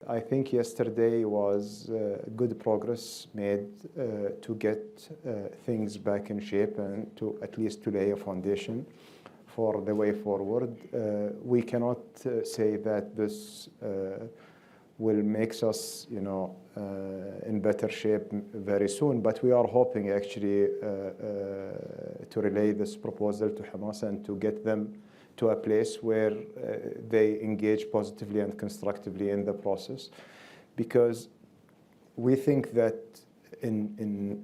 I think yesterday was good progress made to get things back in shape and to at least to lay a foundation for the way forward. We cannot say that this will make us, in better shape very soon, but we are hoping actually to relay this proposal to Hamas and to get them to a place where they engage positively and constructively in the process, because we think that in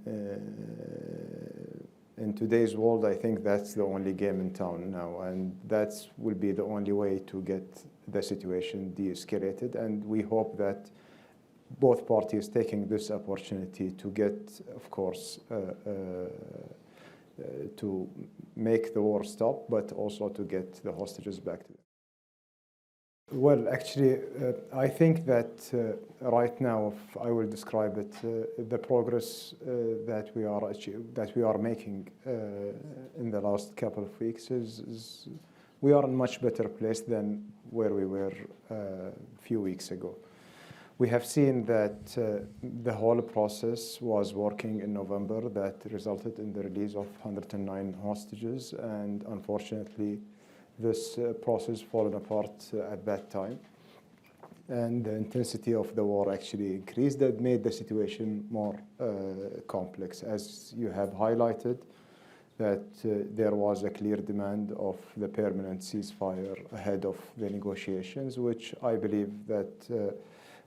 today's world, I think that's the only game in town now, and that will be the only way to get the situation de-escalated. And we hope that both parties taking this opportunity to get, of course, to make the war stop, but also to get the hostages back to them. Well, actually, I think that right now, if I will describe it, the progress that we are making in the last couple of weeks is we are in a much better place than where we were a few weeks ago. We have seen that the whole process was working in November. That resulted in the release of 109 hostages, and unfortunately, this process fallen apart at that time. And the intensity of the war actually increased. That made the situation more complex. As you have highlighted, that there was a clear demand of the permanent ceasefire ahead of the negotiations, which I believe that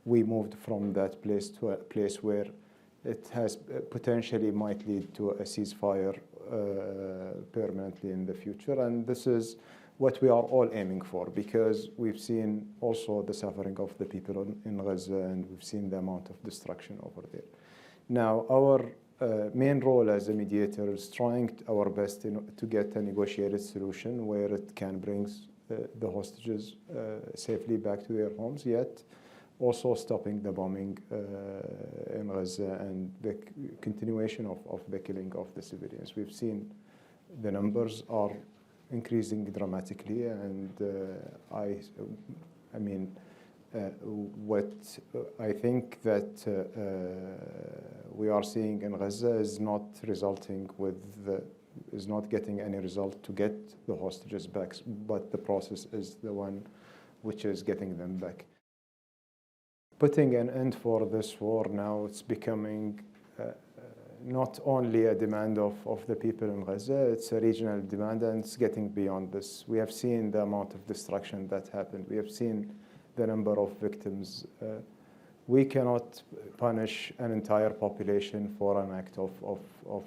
we moved from that place to a place where it has potentially might lead to a ceasefire permanently in the future. And this is what we are all aiming for, because we've seen also the suffering of the people in Gaza, and we've seen the amount of destruction over there. Now, our main role as a mediator is trying our best to get a negotiated solution where it can bring the hostages safely back to their homes, yet also stopping the bombing in Gaza and the continuation of the killing of the civilians. We've seen the numbers are increasing dramatically, and what I think that we are seeing in Gaza is not resulting is not getting any result to get the hostages back, but the process is the one which is getting them back. Putting an end for this war now, it's becoming not only a demand of the people in Gaza, it's a regional demand, and it's getting beyond this. We have seen the amount of destruction that happened. We have seen the number of victims. We cannot punish an entire population for an act of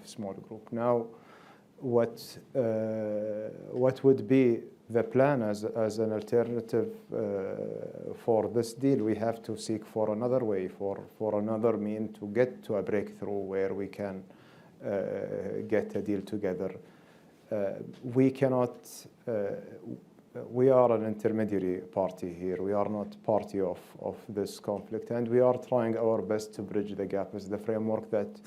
small group. Now, what would be the plan as an alternative for this deal? We have to seek for another way, for another mean to get to a breakthrough where we can get a deal together. We cannot, we are an intermediary party here. We are not party of this conflict, and we are trying our best to bridge the gap as the framework that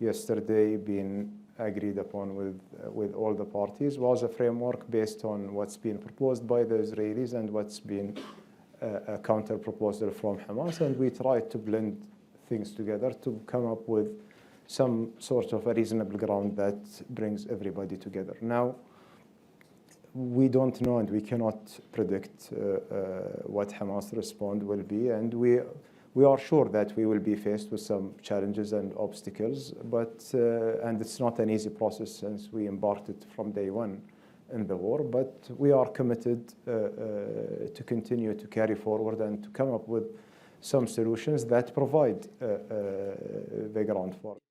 yesterday been agreed upon with all the parties was a framework based on what's been proposed by the Israelis and what's been a counter proposal from Hamas, and we tried to blend things together to come up with some sort of a reasonable ground that brings everybody together. Now, we don't know and we cannot predict what Hamas' response will be, and we are sure that we will be faced with some challenges and obstacles, and it's not an easy process since we embarked it from day one in the war, but we are committed to continue to carry forward and to come up with some solutions that provide the ground for it.